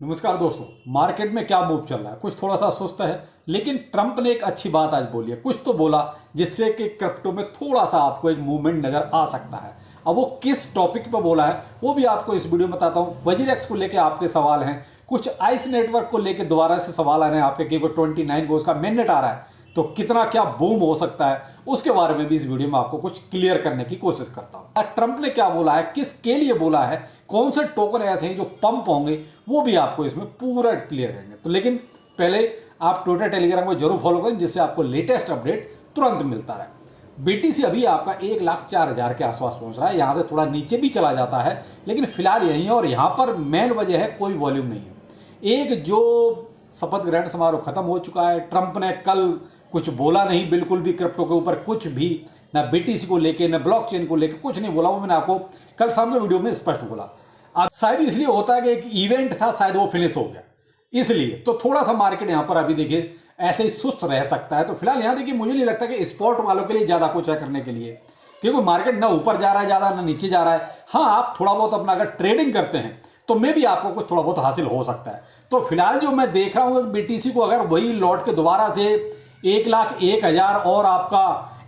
नमस्कार दोस्तों। मार्केट में क्या मूव चल रहा है? कुछ थोड़ा सा सुस्त है, लेकिन ट्रंप ने एक अच्छी बात आज बोली है। कुछ तो बोला जिससे कि क्रिप्टो में थोड़ा सा आपको एक मूवमेंट नजर आ सकता है। अब वो किस टॉपिक पर बोला है वो भी आपको इस वीडियो में बताता हूँ। वजीरेक्स को लेकर आपके सवाल हैं, कुछ आइस नेटवर्क को लेकर दोबारा से सवाल आ रहे हैं आपके कि वो 29 को उसका मेननेट आ रहा है तो कितना क्या बूम हो सकता है, उसके बारे में भी इस वीडियो में आपको कुछ क्लियर करने की कोशिश करता हूं। ट्रंप ने क्या बोला है, किसके लिए बोला है, कौन से टोकन ऐसे हैं जो पंप होंगे, वो भी आपको इसमें पूरा क्लियर करेंगे। तो लेकिन पहले आप ट्विटर टेलीग्राम को जरूर फॉलो करें जिससे आपको लेटेस्ट अपडेट तुरंत मिलता रहे। बीटीसी अभी आपका 1,04,000 के आसपास पहुंच रहा है। यहां से थोड़ा नीचे भी चला जाता है, लेकिन फिलहाल यही है और यहां पर मेन वजह है कोई वॉल्यूम नहीं है। एक जो शपथ ग्रहण समारोह खत्म हो चुका है, ट्रंप ने कल कुछ बोला नहीं, बिल्कुल भी क्रिप्टो के ऊपर कुछ भी, ना बीटीसी को लेके ना ब्लॉकचेन को लेके कुछ नहीं बोला। वो मैंने आपको कल सामने वीडियो में स्पष्ट बोला। अब शायद इसलिए होता है कि एक इवेंट था, शायद वो फिनिश हो गया, इसलिए तो थोड़ा सा मार्केट यहां पर अभी देखिए ऐसे ही सुस्त रह सकता है। तो फिलहाल यहां देखिए मुझे नहीं लगता कि स्पॉट वालों के लिए ज्यादा कुछ है करने के लिए, क्योंकि मार्केट ना ऊपर जा रहा है ज्यादा ना नीचे जा रहा है। हाँ, आप थोड़ा बहुत अपना अगर ट्रेडिंग करते हैं तो मे भी आपको कुछ थोड़ा बहुत हासिल हो सकता है। तो फिलहाल जो मैं देख रहा हूं बीटीसी को अगर वही लौट के दोबारा से 1,01,000 और आपका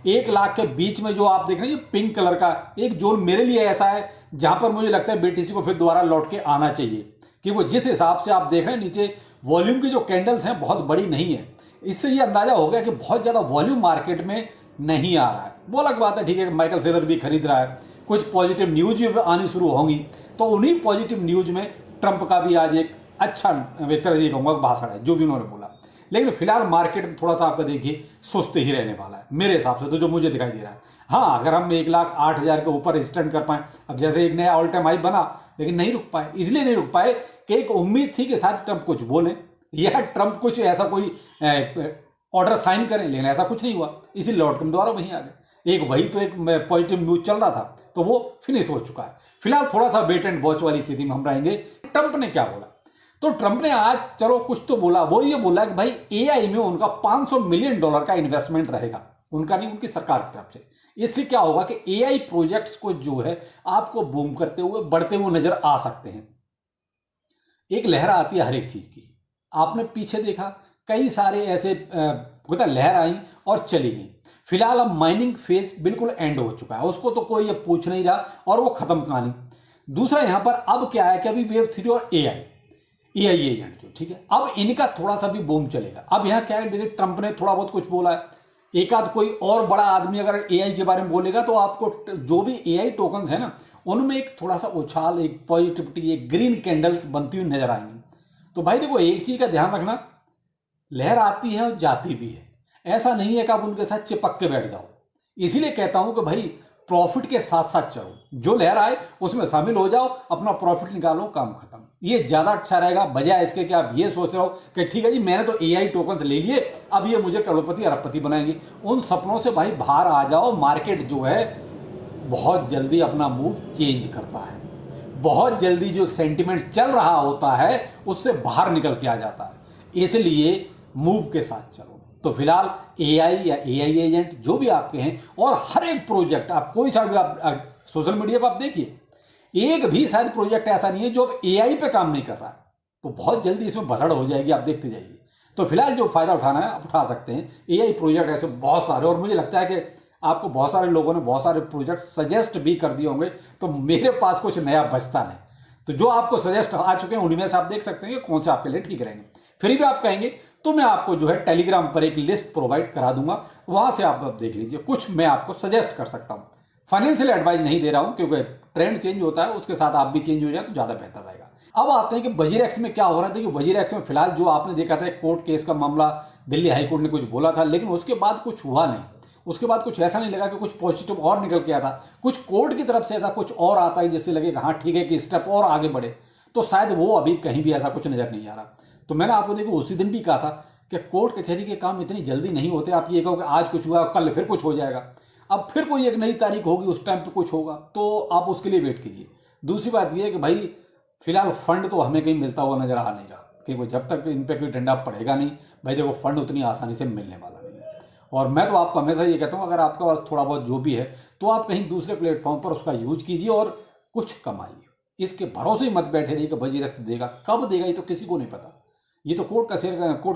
1,00,000 के बीच में जो आप देख रहे हैं पिंक कलर का एक जोन मेरे लिए ऐसा है जहां पर मुझे लगता है बीटीसी को फिर दोबारा लौट के आना चाहिए, कि वो जिस हिसाब से आप देख रहे हैं नीचे वॉल्यूम की जो कैंडल्स हैं बहुत बड़ी नहीं है। इससे ये अंदाजा हो गया कि बहुत ज़्यादा वॉल्यूम मार्केट में नहीं आ रहा है। वो अलग बात है, ठीक है, माइकल सेलर भी खरीद रहा है, कुछ पॉजिटिव न्यूज भी आनी शुरू होंगी, तो उन्हीं पॉजिटिव न्यूज में ट्रंप का भी आज एक अच्छा एक तरह से कहूँगा भाषण है जो भी उन्होंने बोला। लेकिन फिलहाल मार्केट में थोड़ा सा आपका देखिए सुस्त ही रहने वाला है मेरे हिसाब से, तो जो मुझे दिखाई दे रहा है। हाँ, अगर हम 1,08,000 के ऊपर स्टैंड कर पाए, अब जैसे एक नया ऑल टाइम हाई बना, लेकिन नहीं रुक पाए। इसलिए नहीं रुक पाए कि एक उम्मीद थी कि शायद ट्रंप कुछ बोले या ट्रंप कुछ ऐसा कोई ऑर्डर साइन करें, लेकिन ऐसा कुछ नहीं हुआ, इसीलिए लौट के दोबारा वहीं आ गए। एक वही तो एक पॉजिटिव न्यूज चल रहा था, तो वो फिनिश हो चुका है। फिलहाल थोड़ा सा वेट एंड वॉच वाली स्थिति में हम रहेंगे। ट्रंप ने क्या बोला? तो ट्रंप ने आज चलो कुछ तो बोला। वो ये बोला कि भाई एआई में उनका $500 मिलियन का इन्वेस्टमेंट रहेगा, उनका नहीं, उनकी सरकार की तरफ से। इससे क्या होगा कि एआई प्रोजेक्ट्स को जो है आपको बूम करते हुए बढ़ते हुए नजर आ सकते हैं। एक लहर आती है हर एक चीज की, आपने पीछे देखा कई सारे ऐसे लहर आई और चली गई। फिलहाल अब माइनिंग फेज बिल्कुल एंड हो चुका है, उसको तो कोई ये पूछ नहीं रहा और वो खत्म कहानी। दूसरा यहां पर अब क्या है कि अभी वेव 3 और एआई एजेंट जो, ठीक है, अब इनका थोड़ा सा भी बूम चलेगा। अब यहाँ क्या है, देखिए ट्रंप ने थोड़ा बहुत कुछ बोला है, एक आध कोई और बड़ा आदमी अगर एआई के बारे में बोलेगा तो आपको जो भी एआई टोकन्स है ना उनमें एक थोड़ा सा उछाल, एक पॉजिटिविटी, एक ग्रीन कैंडल्स बनती हुई नजर आएंगी। तो भाई देखो, एक चीज का ध्यान रखना, लहर आती है और जाती भी है, ऐसा नहीं है कि आप उनके साथ चिपक के बैठ जाओ। इसीलिए कहता हूं कि भाई प्रॉफिट के साथ साथ चलो, जो लहर आए उसमें शामिल हो जाओ, अपना प्रॉफिट निकालो, काम खत्म। ये ज्यादा अच्छा रहेगा बजाय इसके कि आप ये सोच रहे हो कि ठीक है जी मैंने तो एआई टोकन्स ले लिए, अब ये मुझे करोड़पति अरबपति बनाएंगे। उन सपनों से भाई बाहर आ जाओ। मार्केट जो है बहुत जल्दी अपना मूव चेंज करता है, बहुत जल्दी जो एक सेंटिमेंट चल रहा होता है उससे बाहर निकल के आ जाता है। इसलिए मूव के साथ चलो। तो फिलहाल एआई या एआई एजेंट जो भी आपके हैं, और हर एक प्रोजेक्ट आप कोई सा भी आप सोशल मीडिया पर आप देखिए, एक भी शायद प्रोजेक्ट ऐसा नहीं है जो अब एआई पे काम नहीं कर रहा है। तो बहुत जल्दी इसमें भसड़ हो जाएगी, आप देखते जाइए। तो फिलहाल जो फायदा उठाना है आप उठा सकते हैं। एआई प्रोजेक्ट ऐसे बहुत सारे, और मुझे लगता है कि आपको बहुत सारे लोगों ने बहुत सारे प्रोजेक्ट सजेस्ट भी कर दिए होंगे, तो मेरे पास कुछ नया बचता नहीं। तो जो आपको सजेस्ट आ चुके हैं उनमें से आप देख सकते हैं कि कौन से आपके लिए ठीक रहेंगे। फिर भी आप कहेंगे तो मैं आपको जो है टेलीग्राम पर एक लिस्ट प्रोवाइड करा दूंगा, वहां से आप देख लीजिए, कुछ मैं आपको सजेस्ट कर सकता हूं। फाइनेंशियल एडवाइस नहीं दे रहा हूं, क्योंकि ट्रेंड चेंज होता है, उसके साथ आप भी चेंज हो जाए तो ज्यादा बेहतर रहेगा। अब आते हैं कि वजीरेक्स में क्या हो रहा है। देखिए वजीरेक्स में फिलहाल जो आपने देखा था कोर्ट केस का मामला, दिल्ली हाईकोर्ट ने कुछ बोला था, लेकिन उसके बाद कुछ हुआ नहीं। उसके बाद कुछ ऐसा नहीं लगा कि कुछ पॉजिटिव और निकल के आता, कुछ कोर्ट की तरफ से ऐसा कुछ और आता है जिससे लगे हाँ ठीक है कि स्टेप और आगे बढ़े, तो शायद वो अभी कहीं भी ऐसा कुछ नजर नहीं आ रहा। तो मैंने आपको देखो उसी दिन भी कहा था कि कोर्ट कचहरी के काम इतनी जल्दी नहीं होते। आप ये कहो कि आज कुछ हुआ कल फिर कुछ हो जाएगा, अब फिर कोई एक नई तारीख होगी उस टाइम पे कुछ होगा, तो आप उसके लिए वेट कीजिए। दूसरी बात यह है कि भाई फिलहाल फंड तो हमें कहीं मिलता हुआ नजर आ नहीं रहा, क्योंकि जब तक इन पर कोई डंडा पड़ेगा नहीं भाई देखो फंड उतनी आसानी से मिलने वाला नहीं है। और मैं तो आपको हमेशा ये कहता हूँ अगर आपके पास थोड़ा बहुत जो भी है तो आप कहीं दूसरे प्लेटफॉर्म पर उसका यूज कीजिए और कुछ कमाइए। इसके भरोसे ही मत बैठे रहिए कि वजीरेक्स देगा। कब देगा ये तो किसी को नहीं पता। ये तो कोर्ट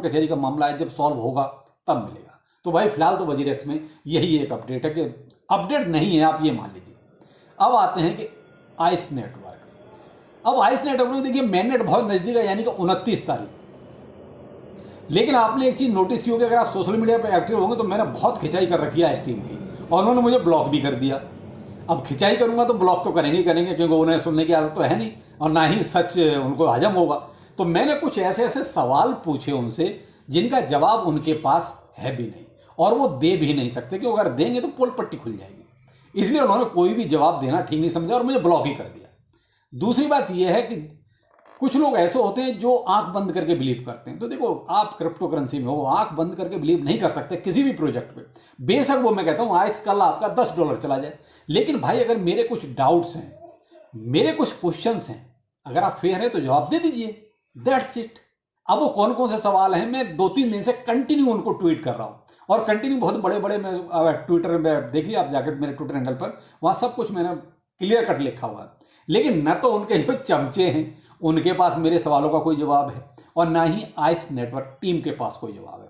कचहरी का मामला है, जब सॉल्व होगा तब मिलेगा। तो भाई फिलहाल तो वजीरेक्स में यही एक अपडेट है कि अपडेट नहीं है, आप ये मान लीजिए। अब आते हैं कि आइस नेटवर्क। अब आइस नेटवर्क में देखिए मेननेट बहुत नज़दीक है, यानी कि 29 तारीख। लेकिन आपने एक चीज़ नोटिस की होगी, अगर आप सोशल मीडिया पर एक्टिव होंगे तो मैंने बहुत खिंचाई कर रखी है इस टीम की, और उन्होंने मुझे ब्लॉक भी कर दिया। अब खिंचाई करूंगा तो ब्लॉक तो करेंगे ही करेंगे, क्योंकि उन्हें सुनने की आदत तो है नहीं, और ना ही सच उनको हजम होगा। तो मैंने कुछ ऐसे ऐसे सवाल पूछे उनसे जिनका जवाब उनके पास है भी नहीं, और वो दे भी नहीं सकते, कि अगर देंगे तो पोल पट्टी खुल जाएगी। इसलिए उन्होंने कोई भी जवाब देना ठीक नहीं समझा और मुझे ब्लॉक ही कर दिया। दूसरी बात यह है कि कुछ लोग ऐसे होते हैं जो आंख बंद करके बिलीव करते हैं। तो देखो, आप क्रिप्टो करेंसी में हो, आंख बंद करके बिलीव नहीं कर सकते किसी भी प्रोजेक्ट पे। बेशक वो मैं कहता हूं आज कल आपका $10 चला जाए, लेकिन भाई अगर मेरे कुछ डाउट्स हैं, मेरे कुछ क्वेश्चंस हैं, अगर आप फेयर हैं तो जवाब दे दीजिए, दैट्स इट। अब वो कौन कौन से सवाल हैं, मैं 2-3 दिन से कंटिन्यू उनको ट्वीट कर रहा हूं, और कंटिन्यू बहुत बड़े बड़े, मैं ट्विटर में देखिए आप जाकर मेरे ट्विटर हैंडल पर, वहां सब कुछ मैंने क्लियर कट लिखा हुआ है। लेकिन न तो उनके जो चमचे हैं उनके पास मेरे सवालों का कोई जवाब है, और ना ही आइस नेटवर्क टीम के पास कोई जवाब है।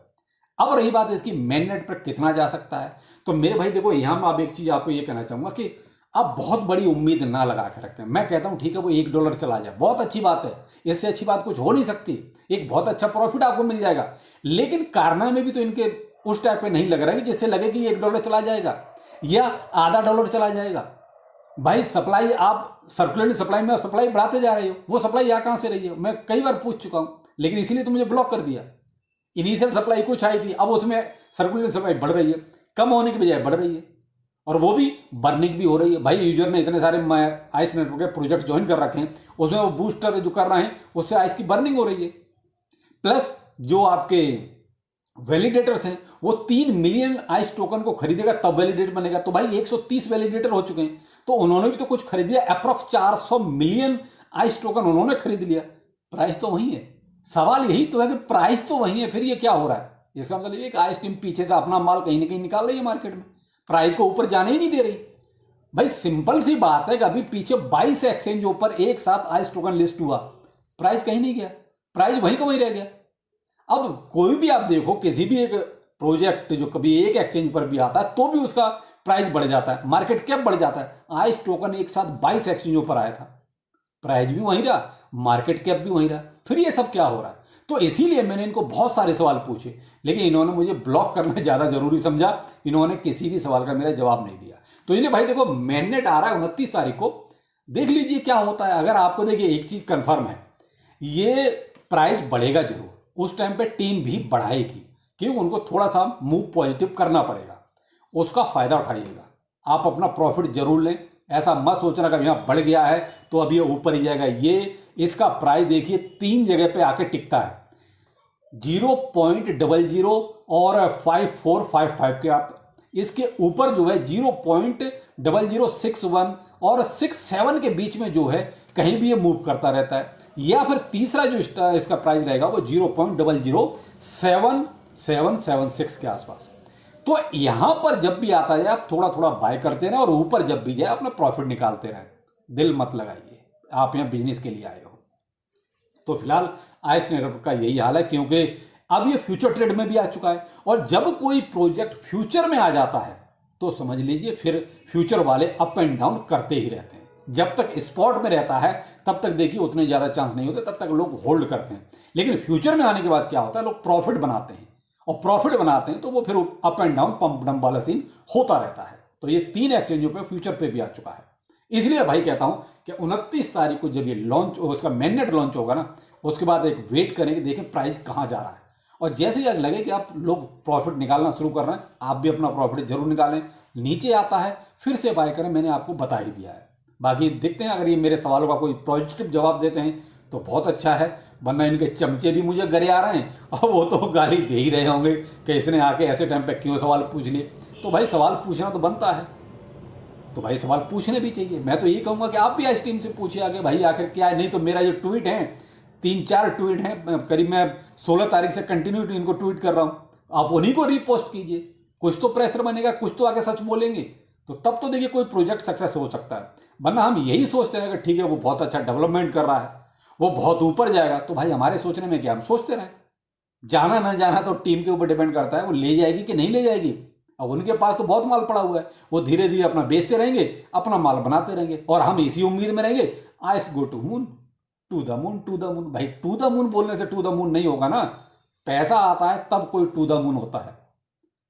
अब रही बात इसकी मेन नेट पर कितना जा सकता है, तो मेरे भाई देखो, यहां मैं अब एक चीज आपको ये कहना चाहूंगा कि आप बहुत बड़ी उम्मीद ना लगा के रखें। मैं कहता हूं ठीक है, वो $1 चला जाए, बहुत अच्छी बात है, इससे अच्छी बात कुछ हो नहीं सकती, एक बहुत अच्छा प्रॉफिट आपको मिल जाएगा। लेकिन कारनामे भी तो इनके उस टाइप पे नहीं लग रहा है कि जिससे लगे कि $1 चला जाएगा या $0.5 चला जाएगा। भाई सप्लाई, आप सर्कुलेटिंग सप्लाई में आप सप्लाई बढ़ाते जा रहे हो, वो सप्लाई यहाँ कहाँ से रही है, मैं कई बार पूछ चुका हूं, लेकिन इसीलिए तो मुझे ब्लॉक कर दिया। इनिशियल सप्लाई कुछ आई थी, अब उसमें सर्कुलेटिंग सप्लाई बढ़ रही है, कम होने की बजाय बढ़ रही है, और वो भी बर्निंग भी हो रही है। भाई यूजर ने इतने सारे आइस नेटवर्क के प्रोजेक्ट ज्वाइन कर रखे हैं, उसमें वो बूस्टर जो कर रहे हैं उससे आइस की बर्निंग हो रही है। प्लस जो आपके वैलिडेटर्स हैं वो 3 मिलियन आइस टोकन को खरीदेगा तब वैलिडेट बनेगा। तो भाई 130 वैलिडेटर हो चुके हैं, तो उन्होंने भी तो कुछ खरीद लिया, अप्रॉक्स 400 मिलियन आइस टोकन उन्होंने खरीद लिया। प्राइस तो वही है, सवाल यही तो है कि प्राइस तो वही है, फिर ये क्या हो रहा है? इसका मतलब ये कि आइस टीम पीछे से अपना माल कहीं ना कहीं निकाल रही है मार्केट में, प्राइस को ऊपर जाने ही नहीं दे रही। भाई सिंपल सी बात है कि अभी पीछे 22 एक्सचेंज ऊपर एक साथ आइस टोकन लिस्ट हुआ, प्राइस कहीं नहीं गया, प्राइस वहीं का वहीं रह गया। अब कोई भी आप देखो, किसी भी एक प्रोजेक्ट जो कभी एक एक्सचेंज पर भी आता है तो भी उसका प्राइस बढ़ जाता है, मार्केट कैप बढ़ जाता है। आइस टोकन एक साथ 22 एक्सचेंजों पर आया था, प्राइस भी वहीं रहा, मार्केट कैप भी वहीं रहा, फिर ये सब क्या हो रहा है? तो इसीलिए मैंने इनको बहुत सारे सवाल पूछे, लेकिन इन्होंने मुझे ब्लॉक करना ज़्यादा जरूरी समझा, इन्होंने किसी भी सवाल का मेरा जवाब नहीं दिया। तो इन्हें भाई देखो, मेननेट आ रहा है 29 तारीख को, देख लीजिए क्या होता है। अगर आपको देखिए एक चीज़ कंफर्म है, ये प्राइस बढ़ेगा जरूर, उस टाइम पे टीम भी बढ़ाएगी, क्योंकि उनको थोड़ा सा मूव पॉजिटिव करना पड़ेगा, उसका फायदा उठाइएगा, आप अपना प्रॉफिट जरूर लें। ऐसा मत सोचना कि यहाँ बढ़ गया है तो अभी ये ऊपर ही जाएगा। ये इसका प्राइस देखिए 3 जगह पे आके टिकता है, 0.00 और 5455 के। आप इसके ऊपर जो है 0.0061 और 67 के बीच में जो है कहीं भी ये मूव करता रहता है, या फिर तीसरा जो इसका प्राइस रहेगा वो 0.00776 के आसपास। तो यहां पर जब भी आता है आप थोड़ा थोड़ा बाय करते रहें, और ऊपर जब भी जाए अपना प्रॉफिट निकालते रहें, दिल मत लगाइए, आप यहां बिजनेस के लिए आए हो। तो फिलहाल आइस नेटवर्क का यही हाल है, क्योंकि अब ये फ्यूचर ट्रेड में भी आ चुका है, और जब कोई प्रोजेक्ट फ्यूचर में आ जाता है तो समझ लीजिए फिर फ्यूचर वाले अप एंड डाउन करते ही रहते हैं। जब तक स्पॉट में रहता है तब तक देखिए उतने ज़्यादा चांस नहीं होते, तब तक लोग होल्ड करते हैं। लेकिन फ्यूचर में आने के बाद क्या होता है, लोग प्रॉफिट बनाते हैं, और प्रॉफिट बनाते हैं तो वो फिर up and down, pump dump वाला सीन होता रहता है। तो ये 3 एक्सचेंजों पे फ्यूचर पे भी आ चुका है। इसलिए भाई कहता हूं कि 29 तारीख को जब ये लॉन्च, उसका मेननेट लॉन्च होगा ना, उसके बाद एक वेट करेंगे, देखें प्राइस कहाँ जा रहा है, और जैसे ही लगे कि आप लोग प्रॉफिट निकालना शुरू कर रहे हैं, आप भी अपना प्रॉफिट जरूर निकालें। नीचे आता है फिर से बाय करें, मैंने आपको बता ही दिया है। बाकी देखते हैं, अगर ये मेरे सवालों का कोई पॉजिटिव जवाब देते हैं तो बहुत अच्छा है, वरना इनके चमचे भी मुझे गरे आ रहे हैं, और वो तो गाली दे ही रहे होंगे कि इसने आके ऐसे टाइम पे क्यों सवाल पूछ लिए। तो भाई सवाल पूछना तो बनता है, तो भाई सवाल पूछने भी चाहिए। मैं तो ये कहूँगा कि आप भी इस टीम से पूछिए आगे, भाई आखिर क्या है। नहीं तो मेरा जो ट्वीट है, 3-4 ट्वीट हैं करीब, मैं 16 तारीख से कंटिन्यू इनको ट्वीट कर रहा हूँ, आप उन्हीं को रीपोस्ट कीजिए, कुछ तो प्रेशर बनेगा, कुछ तो आगे सच बोलेंगे। तो तब तो देखिए कोई प्रोजेक्ट सक्सेस हो सकता है। वरना हम यही सोचते रहे कि ठीक है वो बहुत अच्छा डेवलपमेंट कर रहा है, वो बहुत ऊपर जाएगा, तो भाई हमारे सोचने में क्या, हम सोचते रहे। जाना ना जाना तो टीम के ऊपर डिपेंड करता है, वो ले जाएगी कि नहीं ले जाएगी। अब उनके पास तो बहुत माल पड़ा हुआ है, वो धीरे धीरे अपना बेचते रहेंगे, अपना माल बनाते रहेंगे, और हम इसी उम्मीद में रहेंगे आइस go to moon, to the moon, to the moon. भाई टू द मून बोलने से टू द मून नहीं होगा ना, पैसा आता है तब कोई टू द मून होता है।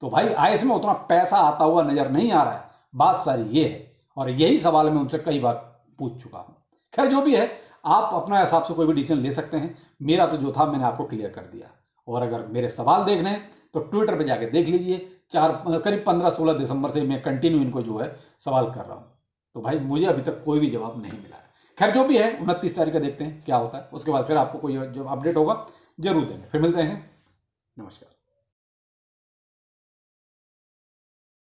तो भाई आइस में उतना पैसा आता हुआ नजर नहीं आ रहा है, बात सारी ये है। और यही सवाल मैं उनसे कई बार पूछ चुका हूं। खैर जो भी है, आप अपना हिसाब से कोई भी डिसीजन ले सकते हैं। मेरा तो जो था मैंने आपको क्लियर कर दिया। और अगर मेरे सवाल देखने हैं तो ट्विटर पे जाके देख लीजिए। करीब 15-16 दिसंबर से मैं कंटिन्यू इनको जो है सवाल कर रहा हूँ। तो भाई मुझे अभी तक कोई भी जवाब नहीं मिला है। खैर जो भी है, 29 तारीख का देखते हैं क्या होता है, उसके बाद फिर आपको कोई जब अपडेट होगा जरूर देंगे। फिर मिलते हैं, नमस्कार।